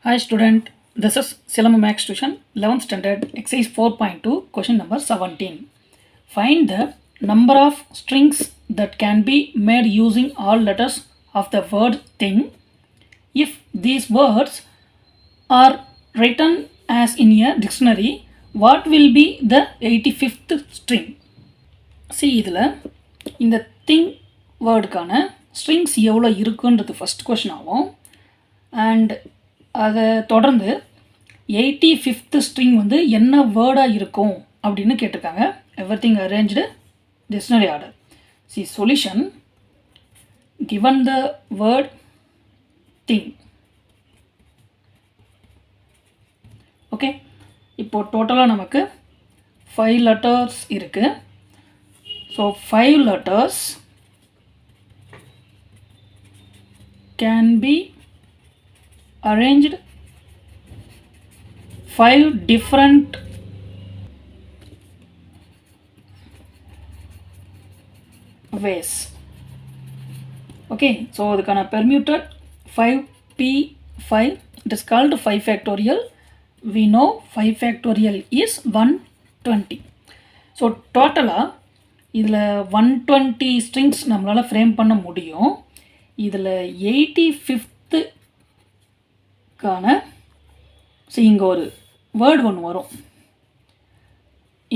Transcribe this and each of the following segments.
Hi student, this is Silam Max Tuition 11th standard exercise 4.2 question number 17. Find the number of strings that can be made using all letters of the word thing if these words are written as in a dictionary. What will be the 85th string? See இதில் இந்த thing வேர்டுக்கான strings எவ்வளோ இருக்குன்றது first question ஆகும். And அதை தொடர்ந்து 85th string வந்து என்ன வேர்டாக இருக்கும் அப்படின்னு கேட்டிருக்காங்க. Everything arranged dictionary order. C solution given the word thing. Okay, இப்போது டோட்டலாக நமக்கு 5 letters இருக்குது. So 5 letters can be arranged 5 different ways. Okay, so the permuted 5p5, it is called 5 factorial. We know 5 factorial is 120. So total இதில் 120 strings நம்மளால் frame பண்ண முடியும். இதில் 85th so இங்கே ஒரு வேர்டு ஒன்று வரும்.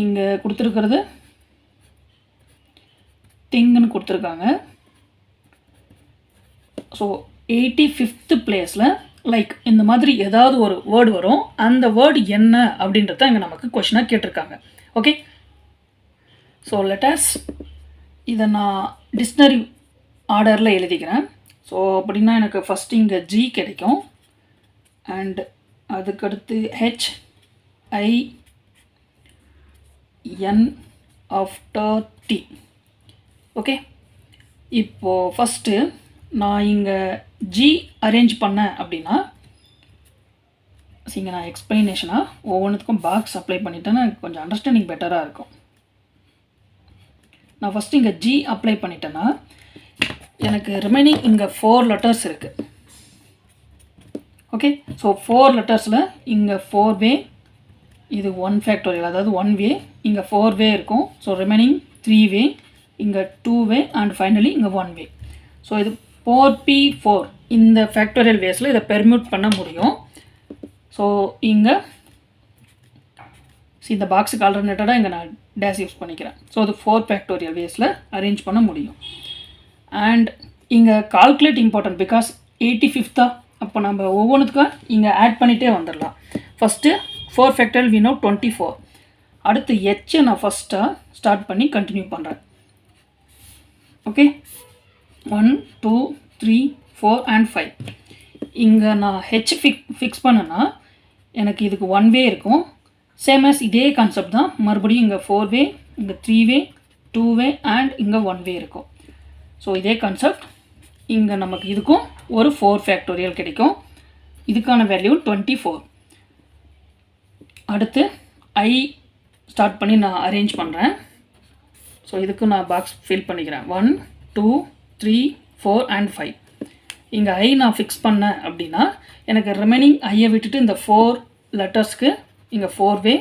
இங்கே கொடுத்துருக்கிறது திங்குன்னு கொடுத்துருக்காங்க. ஸோ 85th பிளேஸில் லைக் இந்த மாதிரி ஏதாவது ஒரு வேர்டு வரும். அந்த வேர்டு என்ன அப்படின்றத இங்கே நமக்கு கொஷினாக கேட்டிருக்காங்க. ஓகே, ஸோ லெட்டஸ் இதை நான் டிக்ஷனரி ஆர்டரில் எழுதிக்கிறேன். ஸோ அப்படின்னா எனக்கு ஃபஸ்ட்டு இங்கே ஜி கிடைக்கும். அண்ட் அதுக்கடுத்து HIN ஆஃப்டர் T. ஓகே, இப்போது ஃபஸ்ட்டு நான் இங்கே ஜி அரேஞ்ச் பண்ணேன் அப்படின்னா இங்கே நான் எக்ஸ்பிளனேஷனாக ஒவ்வொன்றுத்துக்கும் பாக்ஸ் அப்ளை பண்ணிட்டேன்னா கொஞ்சம் அண்டர்ஸ்டாண்டிங் பெட்டராக இருக்கும். நான் ஃபஸ்ட்டு இங்கே ஜி அப்ளை பண்ணிட்டேன்னா எனக்கு ரிமைனிங் இங்கே 4 letters இருக்குது. ஓகே, ஸோ 4 lettersல இங்கே 4 வே, இது 1 factorial அதாவது 1 வே, இங்கே 4 வே இருக்கும். ஸோ ரிமைனிங் 3 வே, இங்கே 2 வே அண்ட் ஃபைனலி இங்கே 1 வே. ஸோ இது 4p4 இந்த ஃபேக்டோரியல் வேஸில் இதை பெர்மியூட் பண்ண முடியும். ஸோ இங்கே இந்த பாக்ஸுக்கு ஆல்டர்னேட்டடாக இங்கே நான் டேஸ் யூஸ் பண்ணிக்கிறேன். ஸோ அது 4 factorial வேஸில் அரேஞ்ச் பண்ண முடியும். அண்ட் இங்கே கால்குலேட் இம்பார்ட்டன்ட் பிகாஸ் 85th அப்போ நம்ம ஒவ்வொன்றுத்துக்கும் இங்கே ஆட் பண்ணிகிட்டே வந்துடலாம். First 4 factorial we know 24. அடுத்து ஹெச்சை நான் ஃபஸ்ட்டாக ஸ்டார்ட் பண்ணி கண்டினியூ பண்ணுறேன். Okay, 1 2 3 4 and 5. இங்கே நான் ஹெச் ஃபிக்ஸ் பண்ணேன்னா எனக்கு இதுக்கு 1 வே இருக்கும். சேம் ஆஸ் இதே கான்செப்ட் தான். மறுபடியும் இங்கே 4 வே, இங்கே 3 வே, 2 வே அண்ட் இங்கே 1 வே இருக்கும். ஸோ இதே கான்செப்ட் இங்கே நமக்கு இதுக்கும் ஒரு 4 factorial கிடைக்கும். இதுக்கான வேல்யூ 24. அடுத்து ஐ ஸ்டார்ட் பண்ணி நான் அரேஞ்ச் பண்ணுறேன். ஸோ இதுக்கு நான் பாக்ஸ் ஃபில் பண்ணிக்கிறேன். 1 2 3 4 and 5. இங்கே ஐ நான் ஃபிக்ஸ் பண்ணேன் அப்படின்னா எனக்கு ரிமைனிங் ஐயை விட்டுட்டு இந்த 4 லெட்டர்ஸ்க்கு இங்கே 4 வே,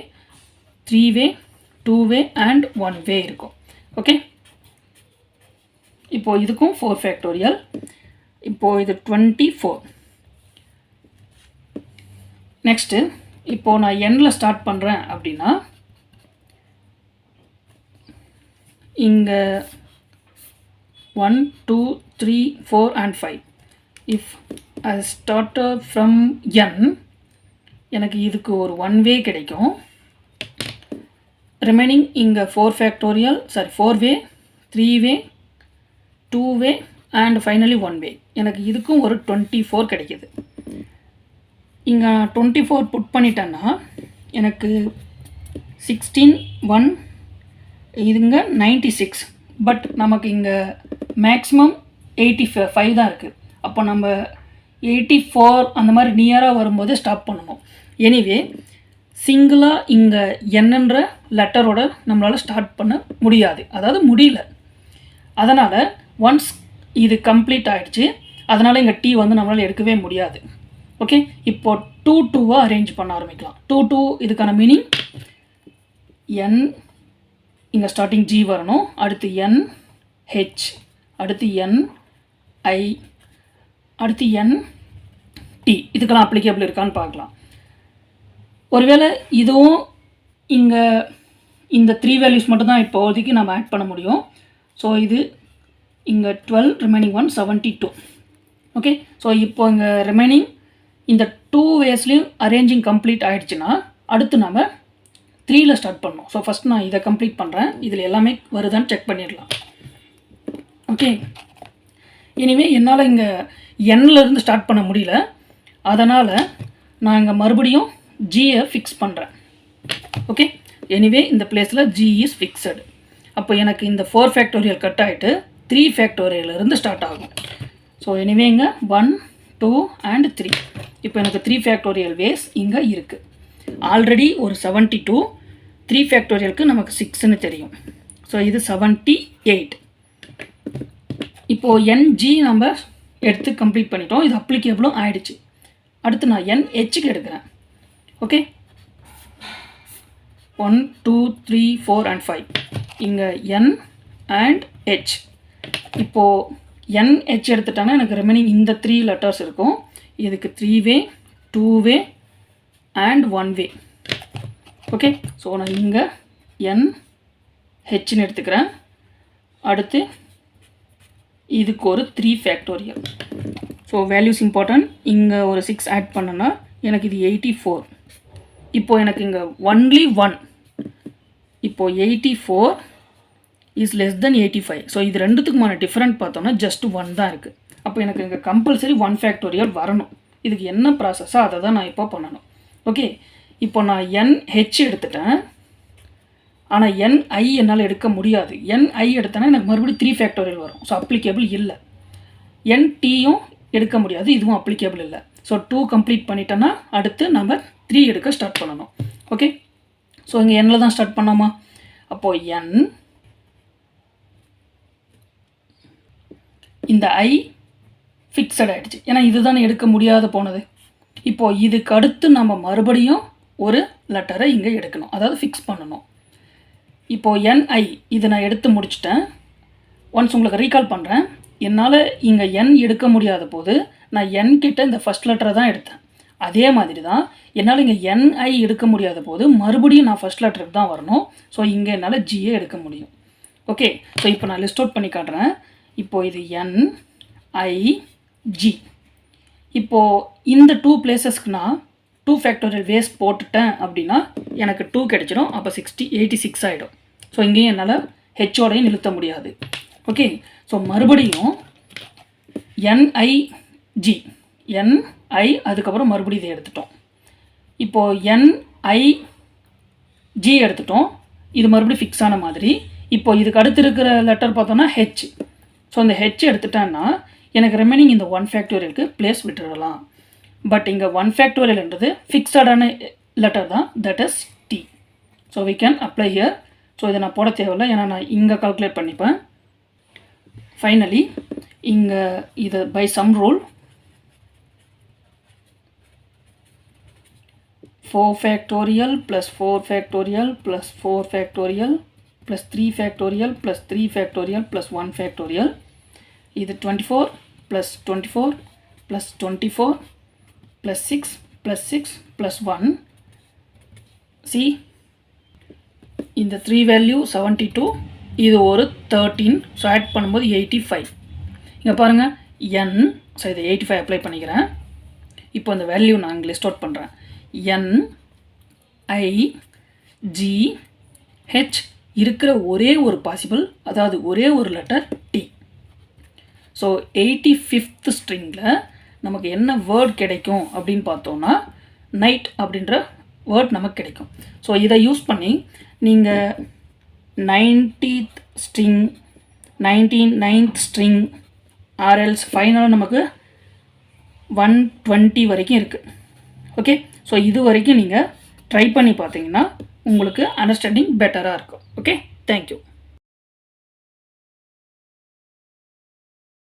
3 வே, 2 வே அண்ட் 1 வே இருக்கும். ஓகே, இப்போது இதுக்கும் 4 factorial. இப்போது இது 24. நெக்ஸ்ட்டு இப்போது நான் எண்ணில் ஸ்டார்ட் பண்ணுறேன் அப்படின்னா இங்கே 1 2 3 4 and 5. If I started from என் எனக்கு இதுக்கு ஒரு 1 வே கிடைக்கும். ரிமைனிங் இங்கே 4 factorial 4 way, 3 way, 2 way and finally 1 வே. எனக்கு இதுக்கும் ஒரு 24 கிடைக்கிது. இங்கே 24 புட் பண்ணிட்டேன்னா எனக்கு 16 1 இதுங்க 96. பட் நமக்கு இங்கே மேக்ஸிமம் 85 தான் இருக்குது. அப்போ நம்ம 84 அந்த மாதிரி நியராக வரும்போது ஸ்டாப் பண்ணணும். எனிவே சிங்கிளாக இங்கே என்னன்ற லெட்டரோட நம்மளால் ஸ்டார்ட் பண்ண முடியாது, அதாவது முடியல. அதனால் ஒன்ஸ் இது கம்ப்ளீட் ஆகிடுச்சு, அதனால் இங்கே டி வந்து நம்மளால் எடுக்கவே முடியாது. ஓகே, இப்போ 2 2 அரேஞ்ச் பண்ண ஆரம்பிக்கலாம். 2 2 இதுக்கான மீனிங் என் இங்கே ஸ்டார்டிங் ஜி வரணும், அடுத்து என் ஹெச், அடுத்து என் ஐ, அடுத்து என் டி. இதுக்கெல்லாம் அப்ளிகேபிள் இருக்கான்னு பார்க்கலாம். ஒருவேளை இதுவும் இங்கே இந்த 3 வேல்யூஸ் மட்டும்தான் இப்போதைக்கு நம்ம ஆட் பண்ண முடியும். ஸோ இது இங்கே 12 ரிமைனிங் 1 72. ஓகே, ஸோ இப்போ இங்கே ரிமைனிங் இந்த 2 வேஸ்லேயும் அரேஞ்சிங் கம்ப்ளீட் ஆகிடுச்சுன்னா அடுத்து நம்ம 3ல் ஸ்டார்ட் பண்ணணும். ஸோ ஃபஸ்ட் நான் இதை கம்ப்ளீட் பண்ணுறேன். இதில் எல்லாமே வருதான்னு செக் பண்ணிடலாம். ஓகே, இனிமே என்னால் இங்கே எண்ணிலேருந்து ஸ்டார்ட் பண்ண முடியல. அதனால் நான் இங்கே மறுபடியும் ஜியை ஃபிக்ஸ் பண்ணுறேன். ஓகே, எனிவே இந்த பிளேஸில் ஜி இஸ் ஃபிக்ஸடு. அப்போ எனக்கு இந்த 4 ஃபேக்டோரியல் கட் ஆகிட்டு 3 ஃபேக்டோரியலிருந்து ஸ்டார்ட் ஆகும். ஸோ எனிவே இங்கே 1 2 and 3. இப்போ எனக்கு 3 ஃபேக்டோரியல் வேஸ் இங்கே இருக்குது. ஆல்ரெடி ஒரு 72, 3 ஃபேக்டோரியலுக்கு நமக்கு 6ன்னு தெரியும். ஸோ இது 78. இப்போது என்ஜி நம்ம எடுத்து கம்ப்ளீட் பண்ணிட்டோம். இது அப்ளிகேபிளும் ஆகிடுச்சு. அடுத்து நான் என்ஹெச்சுக்கு எடுக்கிறேன். Okay, 1 2 3 4 and 5. இங்கே என் அண்ட் ஹெச். இப்போது என்ஹெச் எடுத்துட்டாங்கன்னா எனக்கு ரிமைனிங் இந்த 3 லெட்டர்ஸ் இருக்கும். இதுக்கு 3 வே 2 way and 1 way. Okay, so நான் இங்கே என் ஹெச்னு எடுத்துக்கிறேன். அடுத்து இதுக்கு ஒரு 3 ஃபேக்டோரியல். So values important. இங்கே ஒரு 6 ஆட் பண்ணனா எனக்கு இது 84. இப்போது எனக்கு இங்கே ஒன்லி 1. இப்போது 84 இஸ் லெஸ் தென் 85. ஸோ இது ரெண்டுத்துக்குமான டிஃப்ரெண்ட் பார்த்தோம்னா ஜஸ்ட் 1 தான் இருக்குது. அப்போ எனக்கு இங்கே கம்பல்சரி 1 ஃபேக்டோரியல் வரணும். இதுக்கு என்ன ப்ராசஸோ அதை தான் நான் இப்போ பண்ணணும். ஓகே, இப்போ நான் என்ஹெச் எடுத்துட்டேன். ஆனால் என்ஐ என்னால் எடுக்க முடியாது. என்ஐ எடுத்தேன்னா எனக்கு மறுபடியும் 3 ஃபேக்டோரியல் வரும். ஸோ அப்ளிகேபிள் இல்லை. என்டியும் எடுக்க முடியாது, இதுவும் அப்ளிகேபிள் இல்லை. ஸோ 2 கம்ப்ளீட் பண்ணிட்டேன்னா அடுத்து நம்ம 3 எடுக்க ஸ்டார்ட் பண்ணணும். ஓகே, ஸோ இங்கே எண்ணில் தான் ஸ்டார்ட் பண்ணோமா? அப்போது என் இந்த ஐ ஃபிக்ஸட் ஆகிடுச்சு. ஏன்னா இதுதான் எடுக்க முடியாத போனது. இப்போது இதுக்கு அடுத்து நம்ம மறுபடியும் ஒரு லெட்டரை இங்கே எடுக்கணும், அதாவது ஃபிக்ஸ் பண்ணணும். இப்போது என்ஐ இது நான் எடுத்து முடிச்சிட்டேன். ஒன்ஸ் உங்களுக்கு ரீகால் பண்ணுறேன். என்னால் இங்கே என் எடுக்க முடியாத போது நான் என் கிட்ட இந்த ஃபஸ்ட் லெட்டரை தான் எடுத்தேன். அதே மாதிரி தான் என்னால் இங்கே என்ஐ எடுக்க முடியாத போது மறுபடியும் நான் ஃபஸ்ட் லெட்டருக்கு தான் வரணும். ஸோ இங்கே என்னால் ஜியை எடுக்க முடியும். ஓகே, ஸோ இப்போ நான் லிஸ்ட் அவுட் பண்ணி காட்டுறேன். இப்போது இது என்ஐஜி. இப்போது இந்த 2 பிளேசஸ்க்கு நான் 2 ஃபேக்டோரியல் வேஸ் போட்டுட்டேன் அப்படின்னா எனக்கு 2 கிடைச்சிடும். அப்போ 86 ஆகிடும். ஸோ இங்கேயும் என்னால் ஹெச்சோடையும் நிறுத்த முடியாது. ஓகே, ஸோ மறுபடியும் என்ஐஜி என்ஐ அதுக்கப்புறம் மறுபடியும் இதை எடுத்துட்டோம். இப்போது என்ஐஜி எடுத்துட்டோம். இது மறுபடியும் ஃபிக்ஸ் ஆன மாதிரி. இப்போ இதுக்கு அடுத்து இருக்கிற லெட்டர் பார்த்தோன்னா ஹெச். ஸோ இந்த ஹெச் எடுத்துட்டேன்னா எனக்கு ரிமைனிங் இந்த 1 ஃபேக்டோரியலுக்கு பிளேஸ் விட்டுடலாம். பட் இங்கே 1 ஃபேக்டோரியல்ன்றது ஃபிக்ஸடான லெட்டர் தான், that is T. So we can apply here. So இதை நான் போட தேவையில்லை, ஏன்னா நான் இங்கே கால்குலேட் பண்ணிப்பேன். ஃபைனலி இங்கே இது by some rule 4 factorial plus 4 factorial plus 4 factorial plus 3 factorial plus 3 factorial plus 1 factorial. இது 24 plus 24 plus 24 plus 6 plus 6 plus 1. See, இந்த 3 வேல்யூ 72, இது ஒரு 13. ஸோ ஆட் பண்ணும்போது 85. இங்கே பாருங்கள் என். ஸோ இதை 85 அப்ளை பண்ணிக்கிறேன். இப்போ இந்த வேல்யூ நான் இங்கே லிஸ்ட் அவுட் பண்ணுறேன். என் ஐ ஜி ஹெச் இருக்கிற ஒரே ஒரு பாசிபிள், அதாவது ஒரே ஒரு லெட்டர் டி. ஸோ 85th ஸ்ட்ரிங்கில் நமக்கு என்ன வேர்ட் கிடைக்கும் அப்படின்னு பார்த்தோன்னா நைட் அப்படின்ற வேர்ட் நமக்கு கிடைக்கும். ஸோ இதை யூஸ் பண்ணி நீங்கள் 90th ஸ்ட்ரிங் 99th ஸ்ட்ரிங் ஆர்எல்ஸ் ஃபைனலாக நமக்கு 120 வரைக்கும் இருக்குது. ஓகே, ஸோ இது வரைக்கும் நீங்கள் ட்ரை பண்ணி பார்த்தீங்கன்னா உங்களுக்கு அண்டர்ஸ்டாண்டிங் பெட்டராக இருக்கும். Okay, thank you.